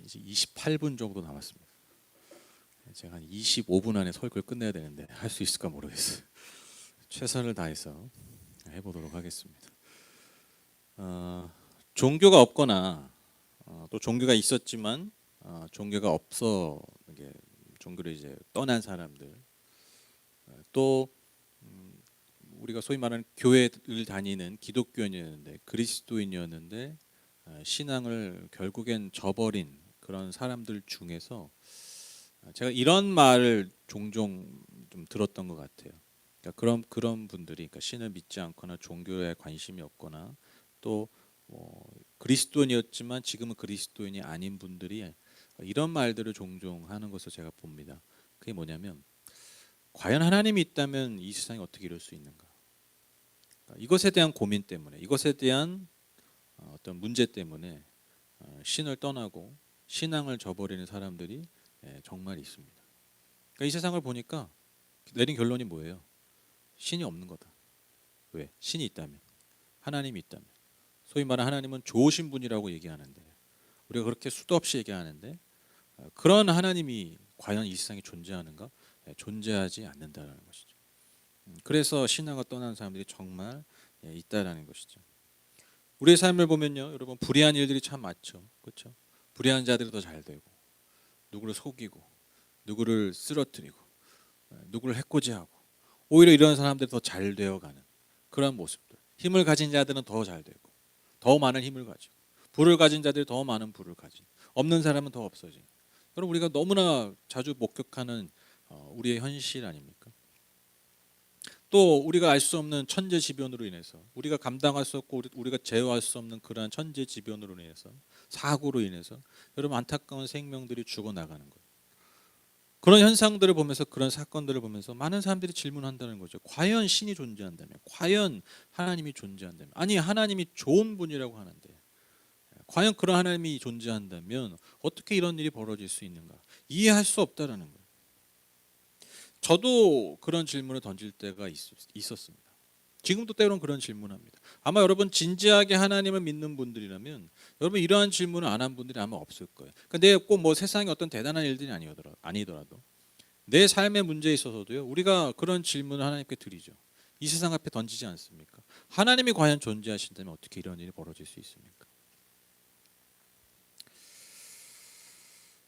이제 28분 정도 남았습니다. 제가 한 25분 안에 설교를 끝내야 되는데 할 수 있을까 모르겠어요. 최선을 다해서 해보도록 하겠습니다. 종교가 없거나 또 종교가 있었지만 종교가 없어 이게 종교를 이제 떠난 사람들, 또 우리가 소위 말하는 교회를 다니는 기독교인이었는데 그리스도인이었는데 신앙을 결국엔 저버린 그런 사람들 중에서 제가 이런 말을 종종 좀 들었던 것 같아요. 그러니까 그런 분들이, 그러니까 신을 믿지 않거나 종교에 관심이 없거나 또 그리스도인이었지만 지금은 그리스도인이 아닌 분들이 이런 말들을 종종 하는 것을 제가 봅니다. 그게 뭐냐면, 과연 하나님이 있다면 이 세상이 어떻게 이룰 수 있는가? 그러니까 이것에 대한 고민 때문에, 이것에 대한 어떤 문제 때문에 신을 떠나고 신앙을 저버리는 사람들이 정말 있습니다. 그러니까 이 세상을 보니까 내린 결론이 뭐예요? 신이 없는 거다. 왜? 신이 있다면, 하나님이 있다면, 소위 말하는 하나님은 좋으신 분이라고 얘기하는데, 우리가 그렇게 수도 없이 얘기하는데 그런 하나님이 과연 이 세상에 존재하는가? 존재하지 않는다라는 것이죠. 그래서 신앙을 떠나는 사람들이 정말 있다라는 것이죠. 우리의 삶을 보면요, 여러분, 불의한 일들이 참 많죠. 그렇죠? 불의한 자들이 더 잘 되고, 누구를 속이고, 누구를 쓰러뜨리고, 누구를 해코지하고, 오히려 이런 사람들이 더 잘 되어가는 그런 모습들. 힘을 가진 자들은 더 잘 되고, 더 많은 힘을 가지고, 부를 가진 자들이 더 많은 부를 가지고, 없는 사람은 더 없어지는. 여러분, 우리가 너무나 자주 목격하는 우리의 현실 아닙니까? 또 우리가 알 수 없는 천재지변으로 인해서, 우리가 감당할 수 없고 우리가 제어할 수 없는 그러한 천재지변으로 인해서, 사고로 인해서 여러분, 안타까운 생명들이 죽어나가는 거예요. 그런 현상들을 보면서, 그런 사건들을 보면서 많은 사람들이 질문한다는 거죠. 과연 신이 존재한다면, 과연 하나님이 존재한다면, 아니 하나님이 좋은 분이라고 하는데 과연 그런 하나님이 존재한다면 어떻게 이런 일이 벌어질 수 있는가? 이해할 수 없다라는 거예요. 저도 그런 질문을 던질 때가 있었습니다. 지금도 때로는 그런 질문합니다. 아마 여러분 진지하게 하나님을 믿는 분들이라면 여러분 이러한 질문을 안 한 분들이 아마 없을 거예요. 그러니까 내가 꼭 뭐 세상에 어떤 대단한 일들이 아니더라도 내 삶의 문제에 있어서도요, 우리가 그런 질문을 하나님께 드리죠. 이 세상 앞에 던지지 않습니까? 하나님이 과연 존재하신다면 어떻게 이런 일이 벌어질 수 있습니까?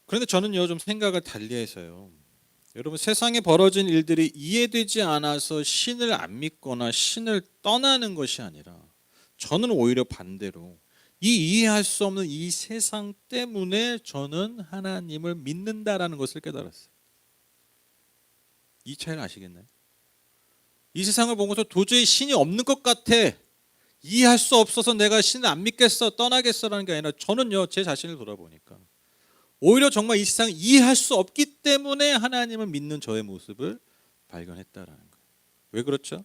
그런데 저는요, 좀 생각을 달리해서요, 여러분, 세상에 벌어진 일들이 이해되지 않아서 신을 안 믿거나 신을 떠나는 것이 아니라, 저는 오히려 반대로 이 이해할 수 없는 이 세상 때문에 저는 하나님을 믿는다라는 것을 깨달았어요. 이 차이를 아시겠나요? 이 세상을 보면서 도저히 신이 없는 것 같아, 이해할 수 없어서 내가 신을 안 믿겠어, 떠나겠어라는 게 아니라, 저는요, 제 자신을 돌아보니까 오히려 정말 이 세상을 이해할 수 없기 때문에 하나님을 믿는 저의 모습을 발견했다라는 거예요. 왜 그렇죠?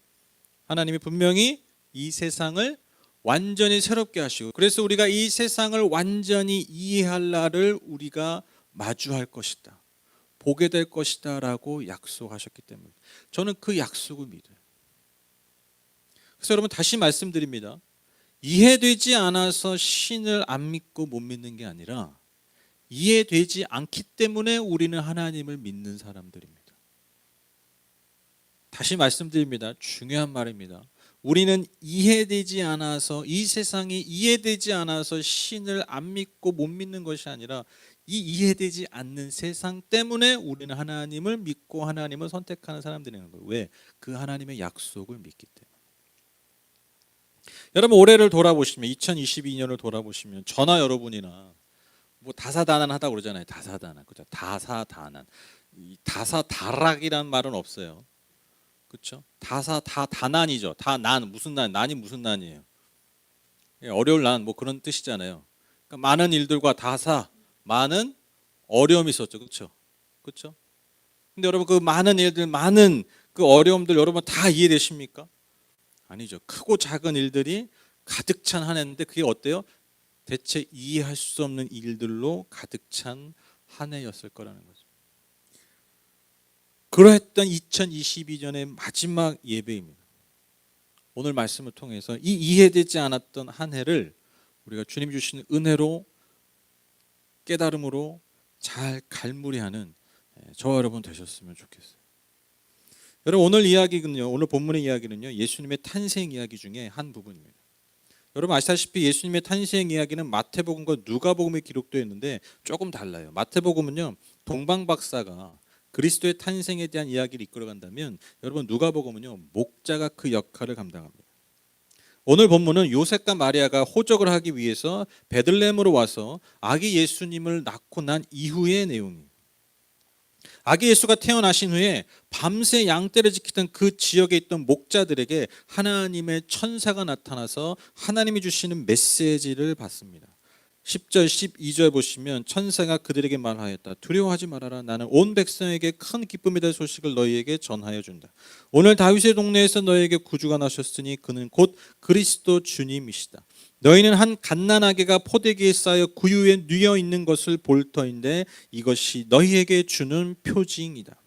하나님이 분명히 이 세상을 완전히 새롭게 하시고, 그래서 우리가 이 세상을 완전히 이해할 날을 우리가 마주할 것이다, 보게 될 것이다 라고 약속하셨기 때문에 저는 그 약속을 믿어요. 그래서 여러분, 다시 말씀드립니다. 이해되지 않아서 신을 안 믿고 못 믿는 게 아니라, 이해되지 않기 때문에 우리는 하나님을 믿는 사람들입니다. 다시 말씀드립니다. 중요한 말입니다. 우리는 이해되지 않아서, 이 세상이 이해되지 않아서 신을 안 믿고 못 믿는 것이 아니라, 이 이해되지 않는 세상 때문에 우리는 하나님을 믿고 하나님을 선택하는 사람들이라는 거예요. 왜? 그 하나님의 약속을 믿기 때문에. 여러분, 올해를 돌아보시면, 2022년을 돌아보시면 저나 여러분이나 뭐 다사다난하다 그러잖아요. 다사다난, 그죠? 다사다난. 이 다사다락이란 말은 없어요. 그렇죠? 다사다난이죠. 다난, 무슨 난, 난이 무슨 난이에요? 어려울 난, 뭐 그런 뜻이잖아요. 그러니까 많은 일들과 많은 어려움이 있었죠. 그렇죠? 그렇죠? 근데 여러분, 그 많은 일들, 많은 그 어려움들 여러분 다 이해되십니까? 아니죠. 크고 작은 일들이 가득 찬 한 해인데, 그게 어때요? 대체 이해할 수 없는 일들로 가득 찬 한 해였을 거라는 거죠. 그러했던 2022년의 마지막 예배입니다. 오늘 말씀을 통해서 이 이해되지 않았던 한 해를 우리가 주님 주신 은혜로 깨달음으로 잘 갈무리하는 저와 여러분 되셨으면 좋겠어요. 여러분 오늘 본문의 이야기는요, 예수님의 탄생 이야기 중에 한 부분입니다. 여러분 아시다시피 예수님의 탄생 이야기는 마태복음과 누가복음에 기록되어 있는데 조금 달라요. 마태복음은요, 동방 박사가 그리스도의 탄생에 대한 이야기를 이끌어간다면, 여러분 누가복음은요, 목자가 그 역할을 감당합니다. 오늘 본문은 요셉과 마리아가 호적을 하기 위해서 베들레헴으로 와서 아기 예수님을 낳고 난 이후의 내용이에요. 아기 예수가 태어나신 후에 밤새 양떼를 지키던 그 지역에 있던 목자들에게 하나님의 천사가 나타나서 하나님이 주시는 메시지를 받습니다. 10절 12절 보시면 천사가 그들에게 말하였다. 두려워하지 말아라. 나는 온 백성에게 큰 기쁨이 될 소식을 너희에게 전하여 준다. 오늘 다윗의 동네에서 너희에게 구주가 나셨으니 그는 곧 그리스도 주님이시다. 너희는 한 갓난아기가 포대기에 쌓여 구유에 뉘어 있는 것을 볼 터인데 이것이 너희에게 주는 표징이다.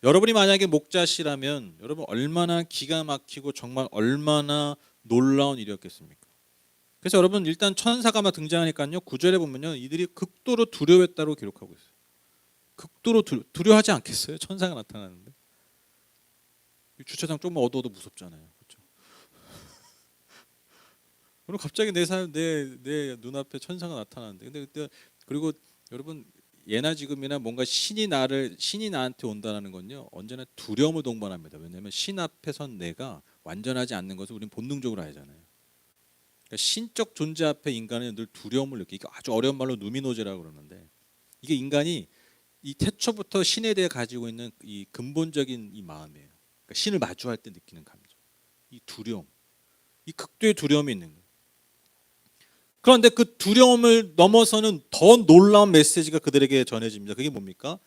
여러분이 만약에 목자시라면 여러분 얼마나 기가 막히고 정말 얼마나 놀라운 일이었겠습니까? 그래서 여러분 일단 천사가 막 등장하니까요, 9절에 보면요, 이들이 극도로 두려워했다고 기록하고 있어요. 극도로 두려워하지 않겠어요? 천사가 나타나는데. 주차장 조금만 어두워도 무섭잖아요, 그렇죠? 그리고 갑자기 내 눈앞에 천사가 나타나는데, 근데 그때 그리고 여러분 예나 지금이나 뭔가 신이 나한테 온다는 건요, 언제나 두려움을 동반합니다. 왜냐하면 신 앞에 선 내가 완전하지 않는 것을 우리는 본능적으로 알잖아요. 그러니까 신적 존재 앞에 인간은 늘 두려움을 느끼고, 아주 어려운 말로 누미노제라고 그러는데, 이게 인간이 이 태초부터 신에 대해 가지고 있는 이 근본적인 이 마음이에요. 그러니까 신을 마주할 때 느끼는 감정, 이 두려움, 이 극도의 두려움이 있는 거예요. 그런데 그 두려움을 넘어서는 더 놀라운 메시지가 그들에게 전해집니다. 그게 뭡니까?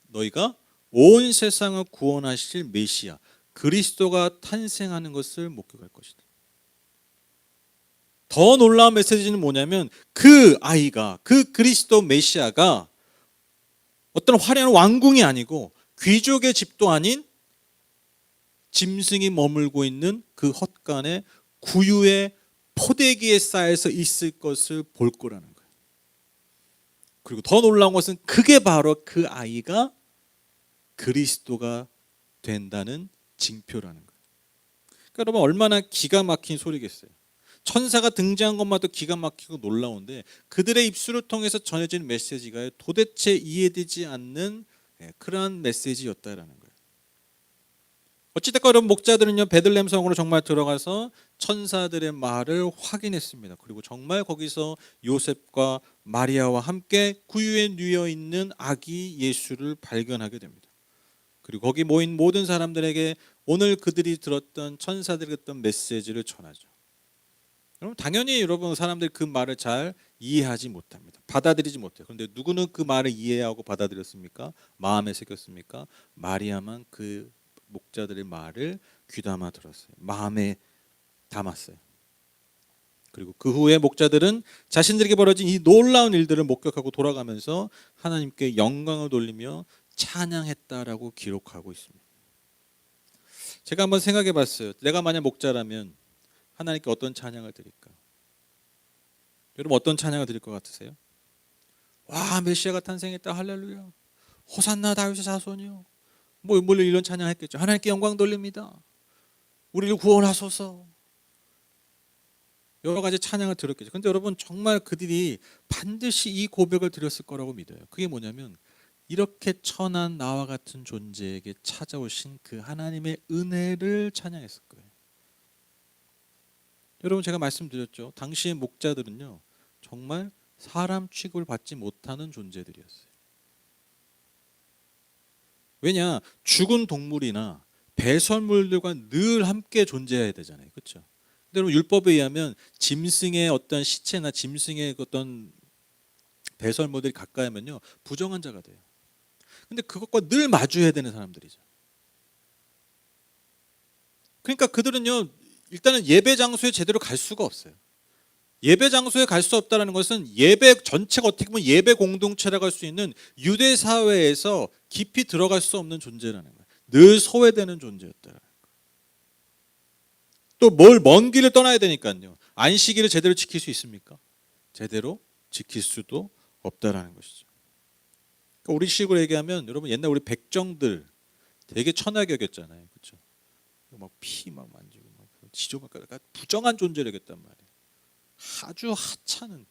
너희가 온 세상을 구원하실 메시아 그리스도가 탄생하는 것을 목격할 것이다. 더 놀라운 메시지는 뭐냐면, 그 아이가, 그 그리스도 메시아가 어떤 화려한 왕궁이 아니고 귀족의 집도 아닌 짐승이 머물고 있는 그 헛간에 구유의 포대기에 쌓여서 있을 것을 볼 거라는 거예요. 그리고 더 놀라운 것은 그게 바로 그 아이가 그리스도가 된다는 징표라는 거예요. 그러니까 여러분 얼마나 기가 막힌 소리겠어요. 천사가 등장한 것마다 기가 막히고 놀라운데, 그들의 입술을 통해서 전해진 메시지가 도대체 이해되지 않는 그러한 메시지였다라는 거예요. 어찌됐건 여러분 목자들은요, 베들레헴 성으로 정말 들어가서 천사들의 말을 확인했습니다. 그리고 정말 거기서 요셉과 마리아와 함께 구유에 뉘어 있는 아기 예수를 발견하게 됩니다. 그리고 거기 모인 모든 사람들에게 오늘 그들이 들었던 천사들이 했던 메시지를 전하죠. 여러분 당연히 여러분 사람들이 그 말을 잘 이해하지 못합니다. 받아들이지 못해요. 그런데 누구는 그 말을 이해하고 받아들였습니까? 마음에 새겼습니까? 마리아만 그 목자들의 말을 귀담아 들었어요. 마음에 담았어요. 그리고 그 후에 목자들은 자신들에게 벌어진 이 놀라운 일들을 목격하고 돌아가면서 하나님께 영광을 돌리며 찬양했다라고 기록하고 있습니다. 제가 한번 생각해 봤어요. 내가 만약 목자라면 하나님께 어떤 찬양을 드릴까? 여러분 어떤 찬양을 드릴 것 같으세요? 와, 메시아가 탄생했다, 할렐루야, 호산나 다윗의 자손이요, 물론 이런 찬양했겠죠. 하나님께 영광 돌립니다, 우리를 구원하소서, 여러 가지 찬양을 들었겠죠. 근데 여러분 정말 그들이 반드시 이 고백을 드렸을 거라고 믿어요. 그게 뭐냐면, 이렇게 천한 나와 같은 존재에게 찾아오신 그 하나님의 은혜를 찬양했을 거예요. 여러분 제가 말씀드렸죠. 당시의 목자들은요, 정말 사람 취급을 받지 못하는 존재들이었어요. 왜냐, 죽은 동물이나 배설물들과 늘 함께 존재해야 되잖아요, 그렇죠? 근데 여러분 율법에 의하면 짐승의 어떤 시체나 짐승의 어떤 배설물들이 가까이 하면요, 부정한 자가 돼요. 근데 그것과 늘 마주해야 되는 사람들이죠. 그러니까 그들은요, 일단은 예배 장소에 제대로 갈 수가 없어요. 예배 장소에 갈 수 없다는 것은 예배 전체가 어떻게 보면 예배 공동체라고 할 수 있는 유대 사회에서 깊이 들어갈 수 없는 존재라는 거예요. 늘 소외되는 존재였다는 거예요. 또 먼 길을 떠나야 되니까요. 안식일을 제대로 지킬 수 있습니까? 제대로 지킬 수도 없다라는 것이죠. 그러니까 우리 식으로 얘기하면 여러분 옛날 우리 백정들 되게 천하게 여겼잖아요, 그렇죠? 막 피 막 만지고 막 지저분하니까 부정한 존재를 여겼단 말이에요. 아주 하찮은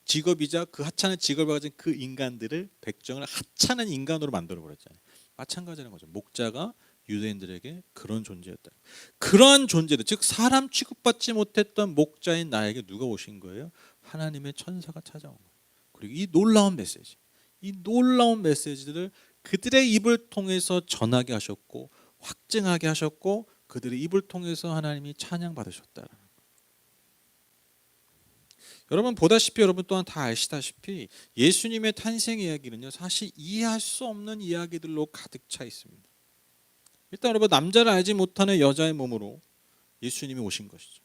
직업이자 그 하찮은 직업을 가진 그 인간들을 백정을 하찮은 인간으로 만들어 버렸잖아요. 마찬가지라는 거죠. 목자가 유대인들에게 그런 존재였다. 그러한 존재들, 즉 사람 취급받지 못했던 목자인 나에게 누가 오신 거예요? 하나님의 천사가 찾아온 거예요. 그리고 이 놀라운 메시지, 이 놀라운 메시지들을 그들의 입을 통해서 전하게 하셨고 확증하게 하셨고 그들의 입을 통해서 하나님이 찬양 받으셨다. 여러분 보다시피 여러분 또한 다 아시다시피 예수님의 탄생 이야기는요 사실 이해할 수 없는 이야기들로 가득 차 있습니다. 일단 여러분 남자를 알지 못하는 여자의 몸으로 예수님이 오신 것이죠.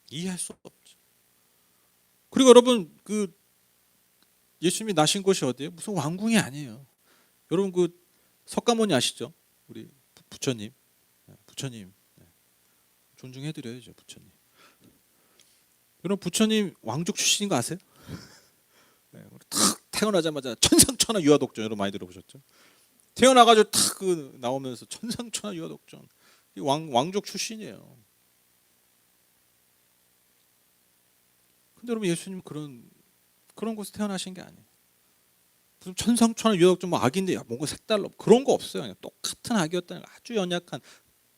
이해할 수 없죠. 그리고 여러분 그 예수님이 나신 곳이 어디예요? 무슨 왕궁이 아니에요. 여러분 그 석가모니 아시죠? 우리 부처님, 부처님 존중해드려야죠 부처님. 여러분 부처님 왕족 출신인 거 아세요? 탁 태어나자마자 천상천하 유아독존 여러분 많이 들어보셨죠? 태어나가지고 탁 그 나오면서 천상천하 유아독존 왕족 출신이에요. 근데 여러분 예수님 그런 곳에 태어나신 게 아니에요. 무슨 천상천하 유아독존 뭐 악인데 뭔가 색달라 그런 거 없어요. 그냥 똑같은 악이었다는 아주 연약한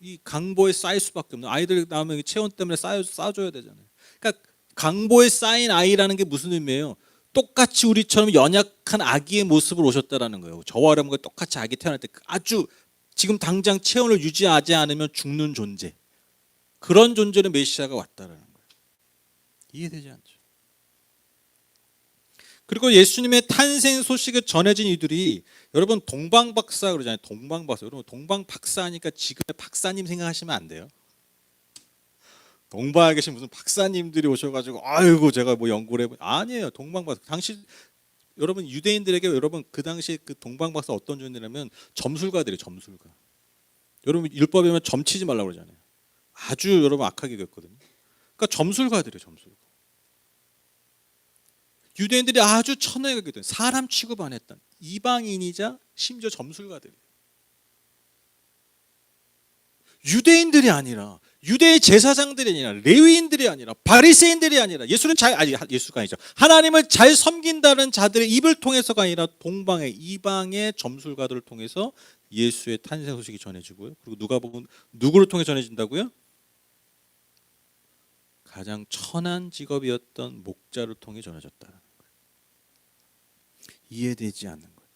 이 강보에 쌓일 수밖에 없는 아이들 나오면 체온 때문에 쌓아줘야 되잖아요. 그러니까 강보에 쌓인 아이라는 게 무슨 의미예요? 똑같이 우리처럼 연약한 아기의 모습으로 오셨다라는 거예요. 저와 여러분과 똑같이 아기 태어날 때 아주 지금 당장 체온을 유지하지 않으면 죽는 존재, 그런 존재로 메시아가 왔다라는 거예요. 이해되지 않죠? 그리고 예수님의 탄생 소식을 전해진 이들이 여러분 동방박사 그러잖아요. 동방박사. 여러분 동방박사 하니까 지금의 박사님 생각하시면 안 돼요. 동방에 계신 무슨 박사님들이 오셔가지고 아이고 제가 뭐 연구를 해보 아니에요. 동방박사 당시 여러분 유대인들에게 여러분 그 당시 그 동방박사 어떤 존재냐면 점술가들이에요. 점술가. 여러분 율법이면 점치지 말라고 그러잖아요. 아주 여러분 악하게 겼거든요. 그러니까 점술가들이에요. 점술가. 유대인들이 아주 천하게 여겼던 사람 취급 안 했던 이방인이자 심지어 점술가들이에요. 유대인들이 아니라 유대의 제사장들이 아니라 레위인들이 아니라 바리새인들이 아니라 예수가 아니죠. 하나님을 잘 섬긴다는 자들의 입을 통해서가 아니라 동방의 이방의 점술가들을 통해서 예수의 탄생 소식이 전해지고요. 그리고 누가복음 누구를 통해 전해진다고요? 가장 천한 직업이었던 목자를 통해 전해졌다. 이해되지 않는 거예요.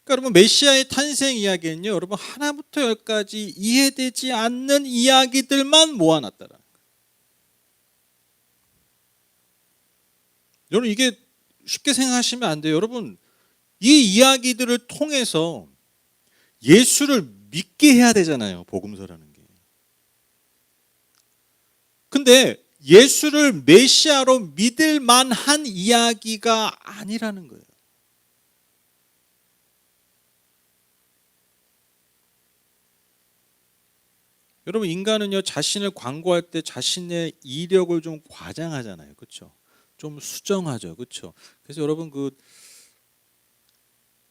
그러니까 여러분 메시아의 탄생 이야기는요, 여러분 하나부터 열까지 이해되지 않는 이야기들만 모아놨다라는 거예요. 여러분 이게 쉽게 생각하시면 안 돼요. 여러분 이 이야기들을 통해서 예수를 믿게 해야 되잖아요. 복음서라는 게. 근데 예수를 메시아로 믿을 만한 이야기가 아니라는 거예요. 여러분 인간은요 자신을 광고할 때 자신의 이력을 좀 과장하잖아요, 그렇죠? 좀 수정하죠, 그렇죠? 그래서 여러분 그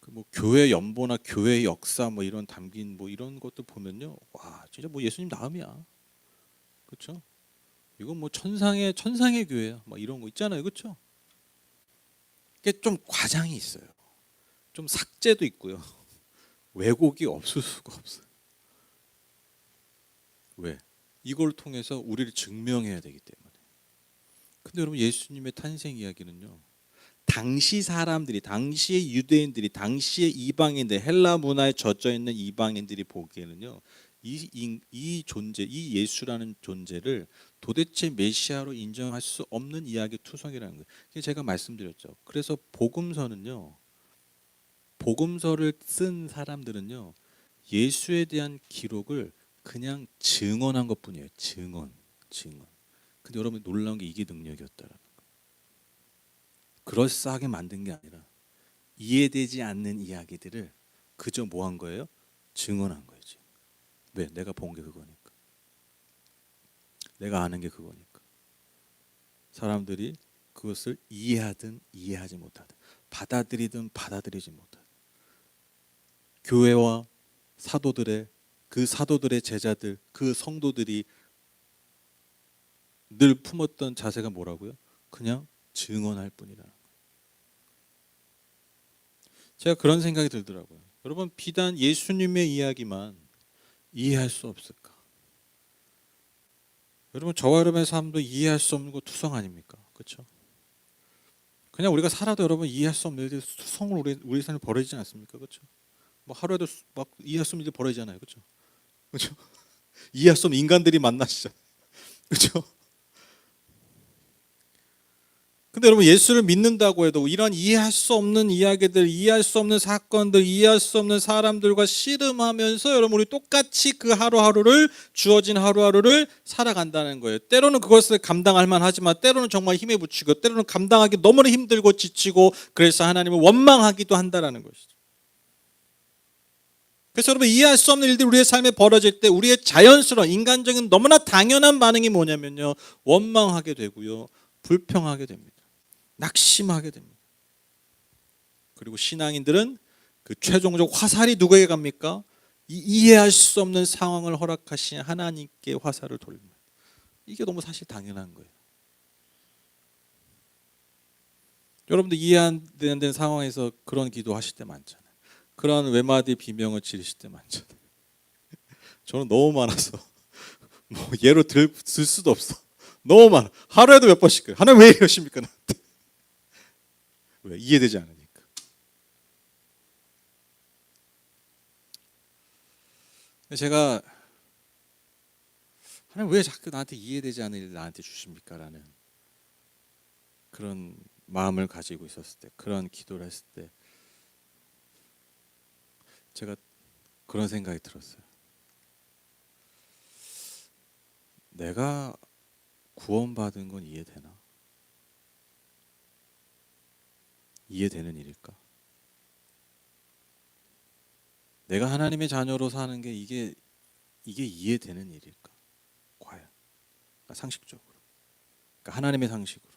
뭐 교회 연보나 교회 역사 뭐 이런 담긴 뭐 이런 것도 보면요, 와 진짜 뭐 예수님 다음이야, 그렇죠? 이건 뭐 천상의 교회야, 막 이런 거 있잖아요, 그렇죠? 이게 좀 과장이 있어요, 좀 삭제도 있고요, 왜곡이 없을 수가 없어요. 왜? 이걸 통해서 우리를 증명해야 되기 때문에. 근데 여러분 예수님의 탄생 이야기는요. 당시 사람들이, 당시의 유대인들이, 당시의 이방인들, 헬라 문화에 젖어 있는 이방인들이 보기에는요. 이 존재, 이 예수라는 존재를 도대체 메시아로 인정할 수 없는 이야기 투성이라는 거예요. 제가 말씀드렸죠. 그래서 복음서는요. 복음서를 쓴 사람들은요. 예수에 대한 기록을 그냥 증언한 것뿐이에요. 증언. 근데 여러분 놀라운 게 이게 능력이었다라는 거예요. 그럴싸하게 만든 게 아니라 이해되지 않는 이야기들을 그저 뭐 한 거예요? 증언한 거예요. 왜? 내가 본 게 그거니까. 내가 아는 게 그거니까. 사람들이 그것을 이해하든 이해하지 못하든, 받아들이든 받아들이지 못하든, 교회와 사도들의, 그 사도들의 제자들, 그 성도들이 늘 품었던 자세가 뭐라고요? 그냥 증언할 뿐이라는 거예요. 제가 그런 생각이 들더라고요. 여러분, 비단 예수님의 이야기만 이해할 수 없을까? 여러분, 저와 여러분의 삶도 이해할 수 없는 거 투성 아닙니까? 그렇죠? 그냥 우리가 살아도 여러분 이해할 수 없는 일들이 투성을 우리 삶에 벌어지지 않습니까? 그렇죠? 뭐 하루에도 막 이해할 수 없는 일이 벌어지잖아요. 그렇죠? 그렇죠? 이해할 수 없는 인간들이 만나시죠. 그렇죠? 근데 여러분, 예수를 믿는다고 해도 이런 이해할 수 없는 이야기들, 이해할 수 없는 사건들, 이해할 수 없는 사람들과 씨름하면서 여러분, 우리 똑같이 그 하루하루를, 주어진 하루하루를 살아간다는 거예요. 때로는 그것을 감당할 만하지만 때로는 정말 힘에 부치고, 때로는 감당하기 너무나 힘들고 지치고, 그래서 하나님을 원망하기도 한다는 것이죠. 그래서 여러분, 이해할 수 없는 일들이 우리의 삶에 벌어질 때 우리의 자연스러운 인간적인 너무나 당연한 반응이 뭐냐면요, 원망하게 되고요, 불평하게 됩니다. 낙심하게 됩니다. 그리고 신앙인들은 그 최종적 화살이 누구에게 갑니까? 이해할 수 없는 상황을 허락하신 하나님께 화살을 돌립니다. 이게 너무 사실 당연한 거예요. 여러분들 이해 안 되는 상황에서 그런 기도하실 때 많잖아요. 그런 외마디 비명을 지르실 때 많잖아요. 저는 너무 많아서 뭐 예로 들 수도 없어. 너무 많아. 하루에도 몇 번씩 그래요. 하나님 왜 이러십니까 나한테? 왜? 이해되지 않으니까. 제가 하나님 왜 자꾸 나한테 이해되지 않는 일 나한테 주십니까? 라는 그런 마음을 가지고 있었을 때, 그런 기도를 했을 때 제가 그런 생각이 들었어요. 내가 구원받은 건 이해되나? 이해되는 일일까? 내가 하나님의 자녀로 사는 게 이게 이해되는 일일까? 과연? 그러니까 상식적으로. 그러니까 하나님의 상식으로.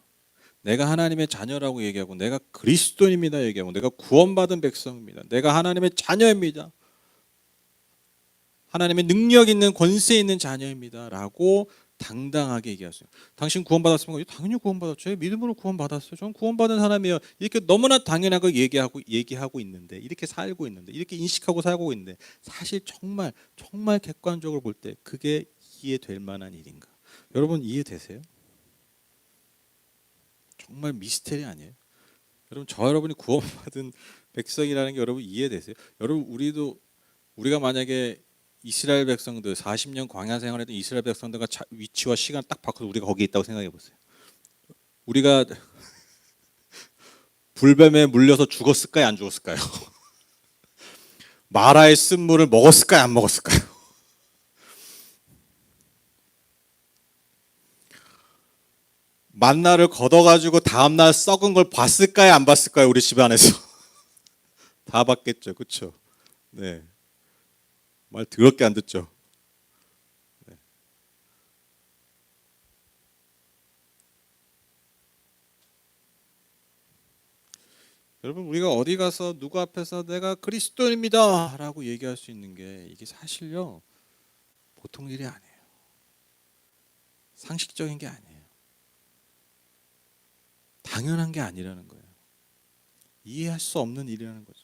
내가 하나님의 자녀라고 얘기하고, 내가 그리스도인입니다 얘기하고, 내가 구원받은 백성입니다, 내가 하나님의 자녀입니다, 하나님의 능력 있는 권세 있는 자녀입니다 라고 당당하게 얘기하세요. 당신 구원받았습니까? 당연히 구원받았죠. 제 믿음으로 구원받았어요. 저는 구원받은 사람이에요. 이렇게 너무나 당연하게 얘기하고 있는데, 이렇게 살고 있는데, 이렇게 인식하고 살고 있는데, 사실 정말 객관적으로 볼 때 그게 이해될 만한 일인가? 여러분, 이해되세요? 정말 미스테리 아니에요? 여러분, 저 여러분이 구원받은 백성이라는 게 여러분 이해되세요? 여러분, 우리가 만약에 이스라엘 백성들 40년 광야 생활했던 이스라엘 백성들과 위치와 시간 딱 바꿔서 우리가 거기에 있다고 생각해 보세요. 우리가 불뱀에 물려서 죽었을까요, 안 죽었을까요? 마라의 쓴물을 먹었을까요, 안 먹었을까요? 만나를 걷어가지고 다음날 썩은 걸 봤을까요, 안 봤을까요? 우리 집안에서 다 봤겠죠, 그렇죠? 네, 말 더럽게 안 듣죠. 네. 여러분, 우리가 어디 가서 누구 앞에서 내가 그리스도인입니다 라고 얘기할 수 있는 게 이게 사실요 보통 일이 아니에요. 상식적인 게 아니에요. 당연한 게 아니라는 거예요. 이해할 수 없는 일이라는 거죠.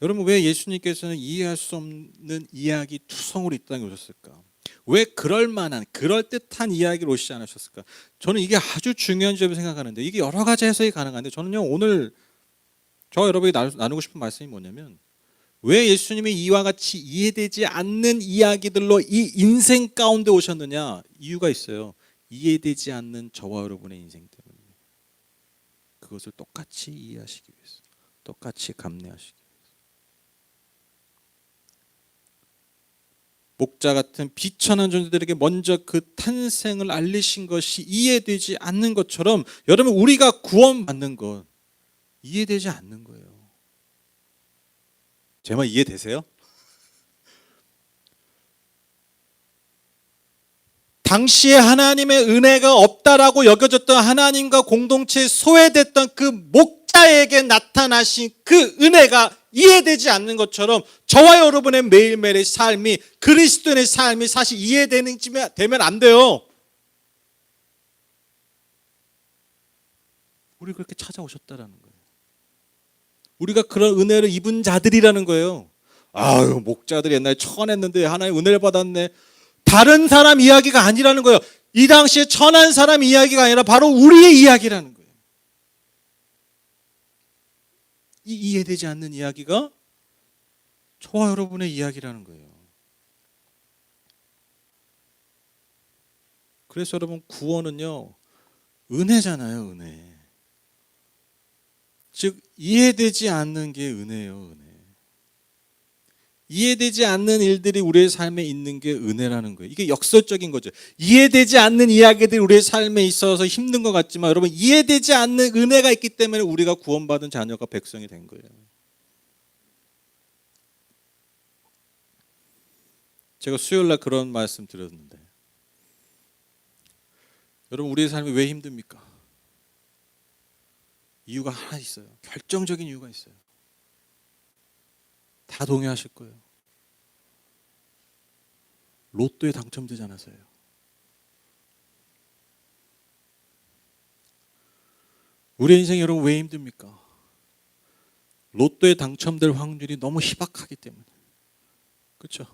여러분, 왜 예수님께서는 이해할 수 없는 이야기 투성으로 이 땅에 오셨을까? 왜 그럴 만한 그럴듯한 이야기를 오시지 않으셨을까? 저는 이게 아주 중요한 점을 생각하는데, 이게 여러 가지 해석이 가능한데, 저는요 오늘 저와 여러분이 나누고 싶은 말씀이 뭐냐면, 왜 예수님이 이와 같이 이해되지 않는 이야기들로 이 인생 가운데 오셨느냐? 이유가 있어요. 이해되지 않는 저와 여러분의 인생 때문입니다. 그것을 똑같이 이해하시기 위해서, 똑같이 감내하시기 위해서. 목자 같은 비천한 존재들에게 먼저 그 탄생을 알리신 것이 이해되지 않는 것처럼, 여러분, 우리가 구원받는 것 이해되지 않는 거예요. 제 말 이해되세요? 당시에 하나님의 은혜가 없다라고 여겨졌던 하나님과 공동체에 소외됐던 그 목자에게 나타나신 그 은혜가 이해되지 않는 것처럼 저와 여러분의 매일매일의 삶이, 그리스도인의 삶이 사실 이해되면 안 돼요. 우리 그렇게 찾아오셨다라는 거예요. 우리가 그런 은혜를 입은 자들이라는 거예요. 아유, 목자들이 옛날에 천했는데 하나님 은혜를 받았네. 다른 사람 이야기가 아니라는 거예요. 이 당시에 천한 사람 이야기가 아니라 바로 우리의 이야기라는 거예요. 이 이해되지 않는 이야기가 저와 여러분의 이야기라는 거예요. 그래서 여러분, 구원은요, 은혜잖아요, 은혜. 즉 이해되지 않는 게 은혜예요, 은혜. 이해되지 않는 일들이 우리의 삶에 있는 게 은혜라는 거예요. 이게 역설적인 거죠. 이해되지 않는 이야기들이 우리의 삶에 있어서 힘든 것 같지만 여러분, 이해되지 않는 은혜가 있기 때문에 우리가 구원받은 자녀가 백성이 된 거예요. 제가 수요일날 그런 말씀 드렸는데, 여러분, 우리의 삶이 왜 힘듭니까? 이유가 하나 있어요. 결정적인 이유가 있어요. 다 동의하실 거예요. 로또에 당첨되지 않아서요. 우리 인생 여러분 왜 힘듭니까? 로또에 당첨될 확률이 너무 희박하기 때문에. 그렇죠?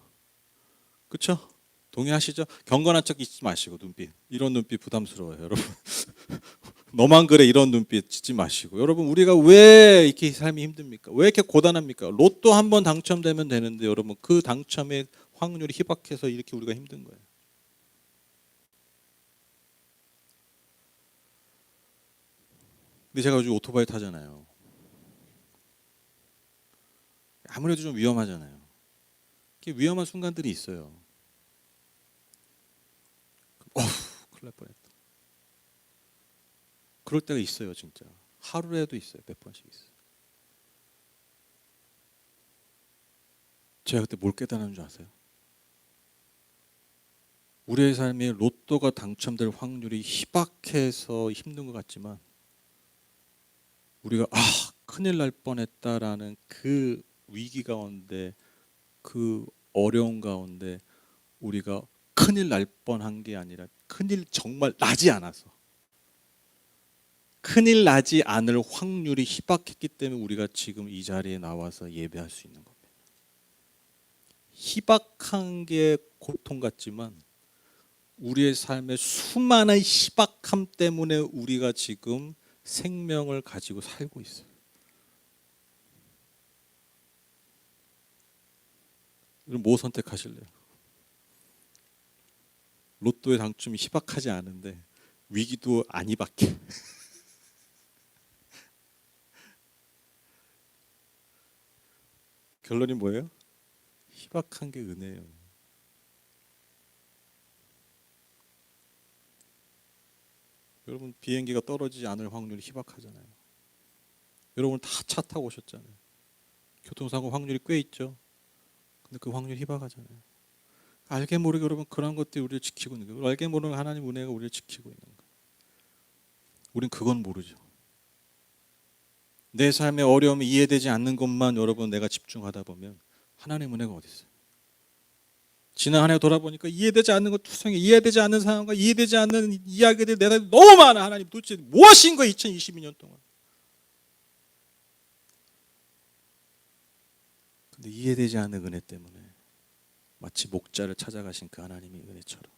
그렇죠? 동의하시죠? 경건한 척 잊지 마시고, 눈빛. 이런 눈빛 부담스러워요, 여러분. 너만 그래, 이런 눈빛 짓지 마시고. 여러분, 우리가 왜 이렇게 삶이 힘듭니까? 왜 이렇게 고단합니까? 로또 한 번 당첨되면 되는데 여러분, 그 당첨의 확률이 희박해서 이렇게 우리가 힘든 거예요. 근데 제가 요즘 오토바이 타잖아요. 아무래도 좀 위험하잖아요. 이렇게 위험한 순간들이 있어요. 큰일 날 뻔했다. 그럴 때가 있어요, 진짜. 하루에도 있어요. 몇 번씩 있어요. 제가 그때 뭘 깨달은 줄 아세요? 우리의 삶에 로또가 당첨될 확률이 희박해서 힘든 것 같지만 우리가 큰일 날 뻔했다라는 그 위기 가운데, 그 어려운 가운데 우리가 큰일 날 뻔한 게 아니라 큰일 정말 나지 않아서, 큰일 나지 않을 확률이 희박했기 때문에 우리가 지금 이 자리에 나와서 예배할 수 있는 겁니다. 희박한 게 고통 같지만 우리의 삶의 수많은 희박함 때문에 우리가 지금 생명을 가지고 살고 있어요. 그럼 뭐 선택하실래요? 로또의 당첨이 희박하지 않은데 위기도 안 희박해. 결론이 뭐예요? 희박한 게 은혜예요. 여러분, 비행기가 떨어지지 않을 확률이 희박하잖아요. 여러분 다 차 타고 오셨잖아요. 교통사고 확률이 꽤 있죠. 근데 그 확률이 희박하잖아요. 알게 모르게 여러분 그런 것들이 우리를 지키고 있는 거예요. 알게 모르는 하나님 은혜가 우리를 지키고 있는 거예요. 우린 그건 모르죠. 내 삶의 어려움이 이해되지 않는 것만 여러분 내가 집중하다 보면 하나님 은혜가 어디 있어요? 지난 한 해 돌아보니까 이해되지 않는 것 투성이, 이해되지 않는 상황과 이해되지 않는 이야기들이 내 삶에 너무 많아. 하나님 도대체 무엇인 거야 2022년 동안. 근데 이해되지 않는 은혜 때문에 마치 목자를 찾아가신 그 하나님의 은혜처럼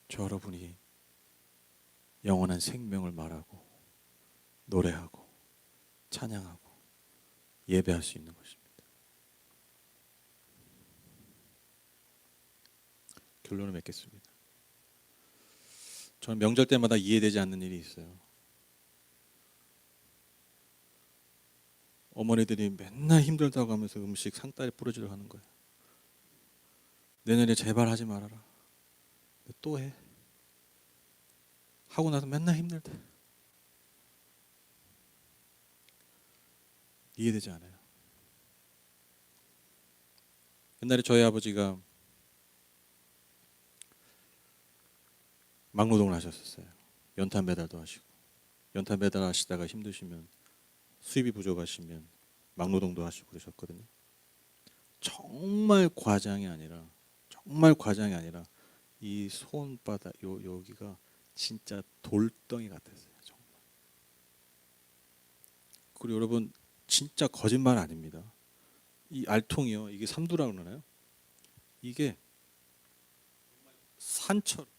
저 여러분이 영원한 생명을 말하고 노래하고 찬양하고 예배할 수 있는 것입니다. 결론을 맺겠습니다. 저는 명절 때마다 이해되지 않는 일이 있어요. 어머니들이 맨날 힘들다고 하면서 음식 상다리 부러지려 하는 거예요. 내년에 제발 하지 말아라. 또 해. 하고 나서 맨날 힘들대. 이해되지 않아요. 옛날에 저희 아버지가 막노동을 하셨었어요. 연탄 배달도 하시고, 연탄 배달하시다가 힘드시면, 수입이 부족하시면 막노동도 하시고 그러셨거든요. 정말 과장이 아니라, 정말 과장이 아니라 이 손바닥 여기가 진짜 돌덩이 같았어요. 정말. 그리고 여러분, 진짜 거짓말 아닙니다. 이 알통이요, 이게 삼두라고 그러나요? 이게 산처럼,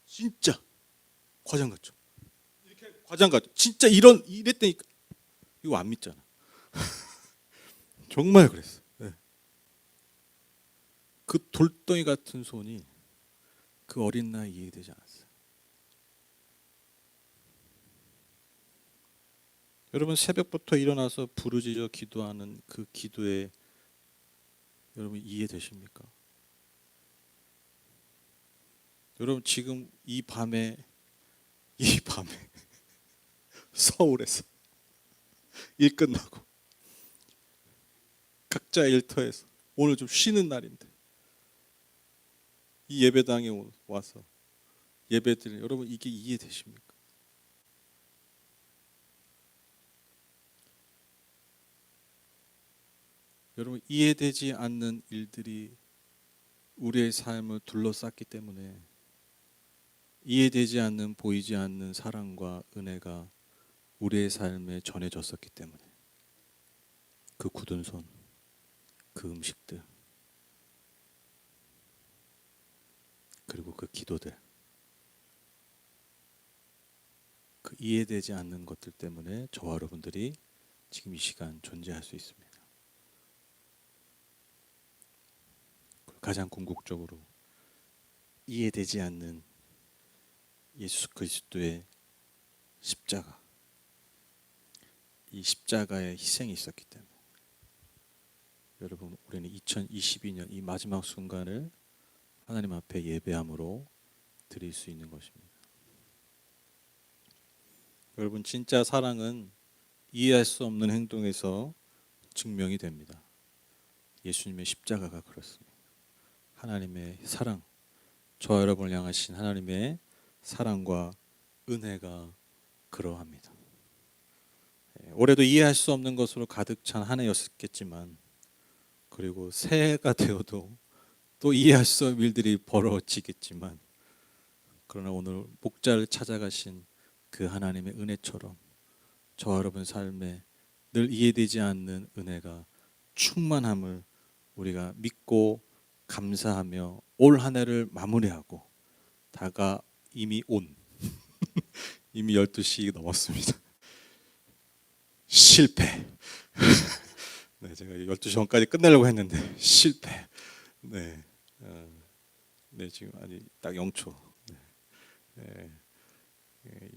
진짜 과장 같죠. 이렇게 과장 같죠. 진짜 이랬다니까. 이거 안 믿잖아. 정말 그랬어. 네. 그 돌덩이 같은 손이 그 어린 나이에 이해되지 않았어요. 여러분, 새벽부터 일어나서 부르짖어 기도하는 그 기도에 여러분 이해되십니까? 여러분, 지금 이 밤에 서울에서 일 끝나고 각자 일터에서 오늘 좀 쉬는 날인데 이 예배당에 와서 예배드리는, 여러분, 이게 이해되십니까? 여러분, 이해되지 않는 일들이 우리의 삶을 둘러쌌기 때문에, 이해되지 않는, 보이지 않는 사랑과 은혜가 우리의 삶에 전해졌었기 때문에, 그 굳은 손, 그 음식들, 그리고 그 기도들, 그 이해되지 않는 것들 때문에 저와 여러분들이 지금 이 시간 존재할 수 있습니다. 가장 궁극적으로 이해되지 않는 예수 그리스도의 십자가, 이 십자가의 희생이 있었기 때문에 여러분, 우리는 2022년 이 마지막 순간을 하나님 앞에 예배함으로 드릴 수 있는 것입니다. 여러분, 진짜 사랑은 이해할 수 없는 행동에서 증명이 됩니다. 예수님의 십자가가 그렇습니다. 하나님의 사랑, 저와 여러분을 향하신 하나님의 사랑과 은혜가 그러합니다. 올해도 이해할 수 없는 것으로 가득 찬 한 해였겠지만, 그리고 새해가 되어도 또 이해할 수 없는 일들이 벌어지겠지만, 그러나 오늘 목자를 찾아가신 그 하나님의 은혜처럼 저와 여러분 삶에 늘 이해되지 않는 은혜가 충만함을 우리가 믿고 감사하며 올 한 해를 마무리하고, 다가 이미 이미 12시 넘었습니다. 실패. 네, 제가 12시 전까지 끝내려고 했는데 실패. 네, 네, 지금 아니 딱 0초. 네,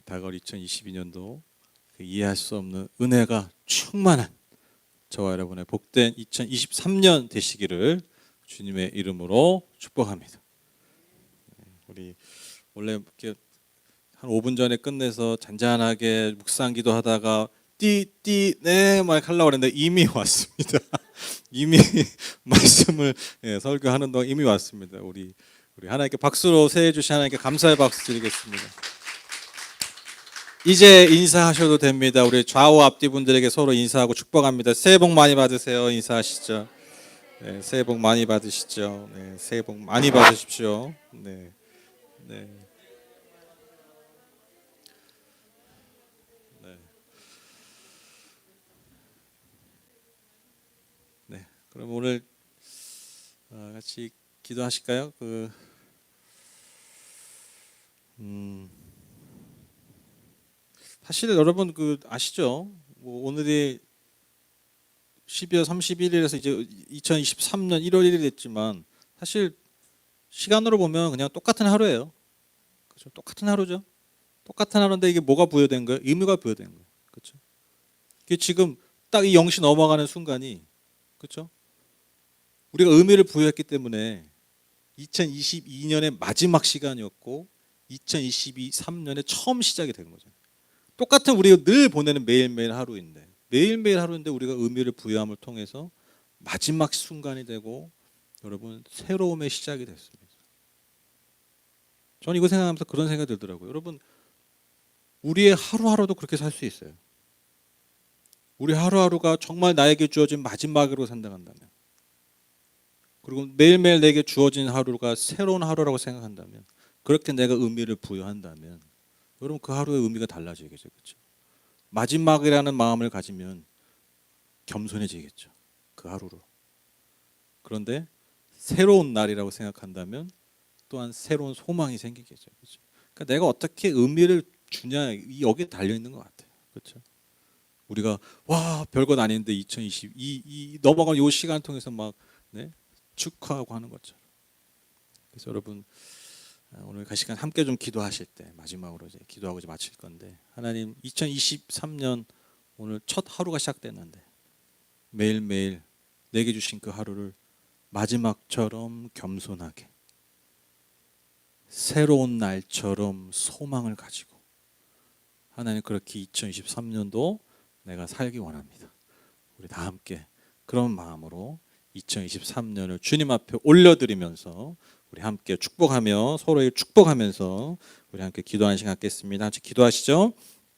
다가올 2022년도 이해할 수 없는 은혜가 충만한 저와 여러분의 복된 2023년 되시기를 주님의 이름으로 축복합니다. 우리 원래 이렇게 한 5분 전에 끝내서 잔잔하게 묵상기도 하다가 네 막 하려고 했는데 이미 왔습니다. 이미 말씀을 설교하는 동안 이미 왔습니다. 우리 하나님께 박수로 세해 주신 하나님께 감사의 박수 드리겠습니다. 이제 인사하셔도 됩니다. 우리 좌우 앞뒤 분들에게 서로 인사하고 축복합니다. 새해 복 많이 받으세요. 인사하시죠. 네, 새해 복 많이 받으시죠. 네, 새해 복 많이 받으십시오. 네, 네, 네. 네. 그럼 오늘 같이 기도하실까요? 사실 여러분 아시죠? 뭐 오늘이 12월 31일에서 이제 2023년 1월 1일이 됐지만, 사실 시간으로 보면 그냥 똑같은 하루예요. 그렇죠? 똑같은 하루죠. 똑같은 하루인데 이게 뭐가 부여된 거예요? 의미가 부여된 거예요. 그렇죠? 이게 지금 딱 이 0시 넘어가는 순간이, 그렇죠? 우리가 의미를 부여했기 때문에 2022년의 마지막 시간이었고 2023년의 처음 시작이 된 거죠. 똑같은 우리가 늘 보내는 매일매일 하루인데, 우리가 의미를 부여함을 통해서 마지막 순간이 되고 여러분 새로움의 시작이 됐습니다. 저는 이거 생각하면서 그런 생각이 들더라고요. 여러분, 우리의 하루하루도 그렇게 살 수 있어요. 우리 하루하루가 정말 나에게 주어진 마지막으로 산다간다면, 그리고 매일매일 내게 주어진 하루가 새로운 하루라고 생각한다면, 그렇게 내가 의미를 부여한다면, 여러분 그 하루의 의미가 달라지겠죠, 그렇죠? 마지막이라는 마음을 가지면 겸손해지겠죠, 그 하루로. 그런데 새로운 날이라고 생각한다면 또한 새로운 소망이 생기겠죠, 그렇죠? 그러니까 내가 어떻게 의미를 주냐, 여기에 달려 있는 것 같아요, 그렇죠? 우리가 와 별것 아닌데 2022 넘어간 요 시간 통해서 막 네? 축하하고 하는 것처럼. 그래서 여러분 오늘 그 시간 함께 좀 기도하실 때 마지막으로 이제 기도하고 이제 마칠 건데, 하나님 2023년 오늘 첫 하루가 시작됐는데 매일매일 내게 주신 그 하루를 마지막처럼 겸손하게, 새로운 날처럼 소망을 가지고 하나님 그렇게 2023년도 내가 살기 원합니다. 우리 다 함께 그런 마음으로 2023년을 주님 앞에 올려드리면서 우리 함께 축복하며 서로의 축복하면서 우리 함께 기도하는 시간 갖겠습니다. 같이 기도하시죠.